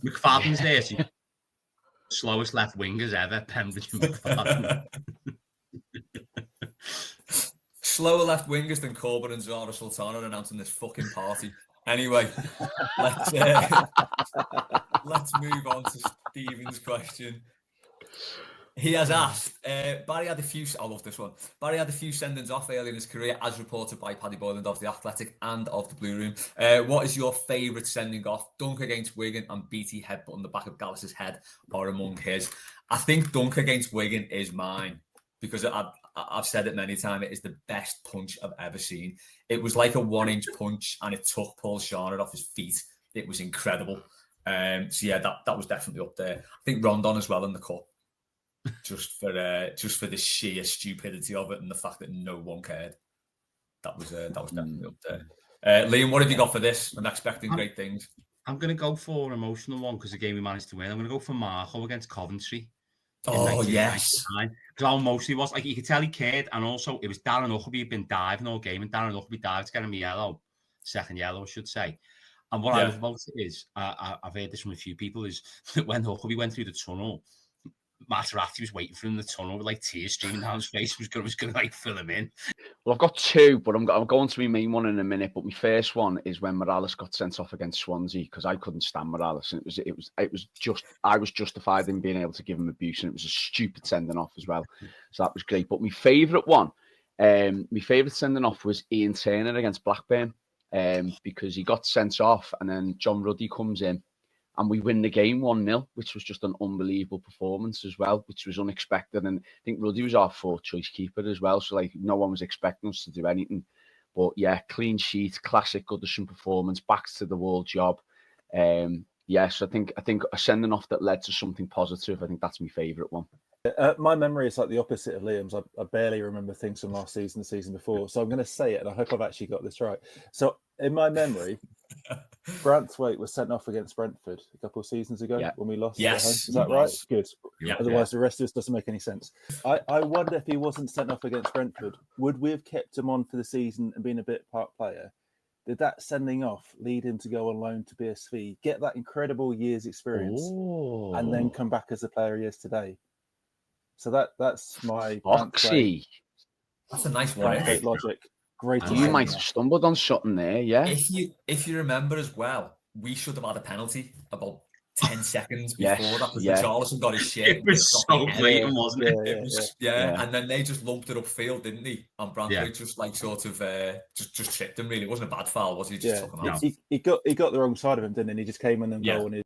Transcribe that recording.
McFadden's there. So slowest left wingers ever, Pembridge and McFadden. Slower left wingers than Corbyn and Zara Sultana announcing this fucking party. Anyway, let's move on to Stephen's question. He has asked, Barry had a few, I love this one. Barry had a few sendings off early in his career, as reported by Paddy Boyland of The Athletic and of The Blue Room. What is your favourite sending off? Dunk against Wigan and BT headbutt on the back of Gallus's head are among his. I think dunk against Wigan is mine because I've said it many times. It is the best punch I've ever seen. It was like a 1-inch punch and it took Paul Sharnett off his feet. It was incredible. So yeah, that was definitely up there. I think Rondon as well in the cup. Just for the sheer stupidity of it and the fact that no one cared. That was definitely up there. Liam, what have you got for this? I'm expecting great things. I'm going to go for an emotional one because the game we managed to win. I'm going to go for Marco against Coventry. Oh, yes. Because how emotional he was. Like, you could tell he cared. And also, it was Darren Huckabee had been diving all game. And Darren Huckabee dived to get him a yellow. Second yellow, I should say. And what I love about it is, I've heard this from a few people, is that when Huckabee went through the tunnel, Materazzi was waiting for him in the tunnel with like tears streaming down his face. Was going to like fill him in. Well, I've got two, but I'm going to my main one in a minute. But my first one is when Morales got sent off against Swansea because I couldn't stand Morales, and I was justified in being able to give him abuse, and it was a stupid sending off as well. So that was great. But my favourite one, my favourite sending off was Ian Turner against Blackburn, because he got sent off, and then John Ruddy comes in. And we win the game 1-0, which was just an unbelievable performance as well, which was unexpected. And I think Ruddy was our fourth choice keeper as well. So, like, no one was expecting us to do anything. But, yeah, clean sheet, classic Goodison performance, back to the wall job. Yes, I think a sending off that led to something positive. I think that's my favourite one. My memory is like the opposite of Liam's. I barely remember things from last season, the season before. So I'm going to say it, and I hope I've actually got this right. So in my memory, Branthwaite was sent off against Brentford a couple of seasons ago when we lost. Yes, is that right? Good. Yeah. Otherwise, the rest of this doesn't make any sense. I wonder if he wasn't sent off against Brentford, would we have kept him on for the season and been a bit part player? Did that sending off lead him to go on loan to BSV, get that incredible year's experience, and then come back as the player he is today? So that's my Foxy. That's a nice one. Logic. Great. You might have stumbled on something there, yeah. If you remember as well, we should have had a penalty about 10 seconds before that because Richarlison got his shit. It was so blatant, wasn't it? It was, and then they just lumped it upfield, didn't they? And Branthwaite just like sort of just tripped him. Really, it wasn't a bad foul, was he? Just took him out. He got the wrong side of him, didn't he? He just came in and goal and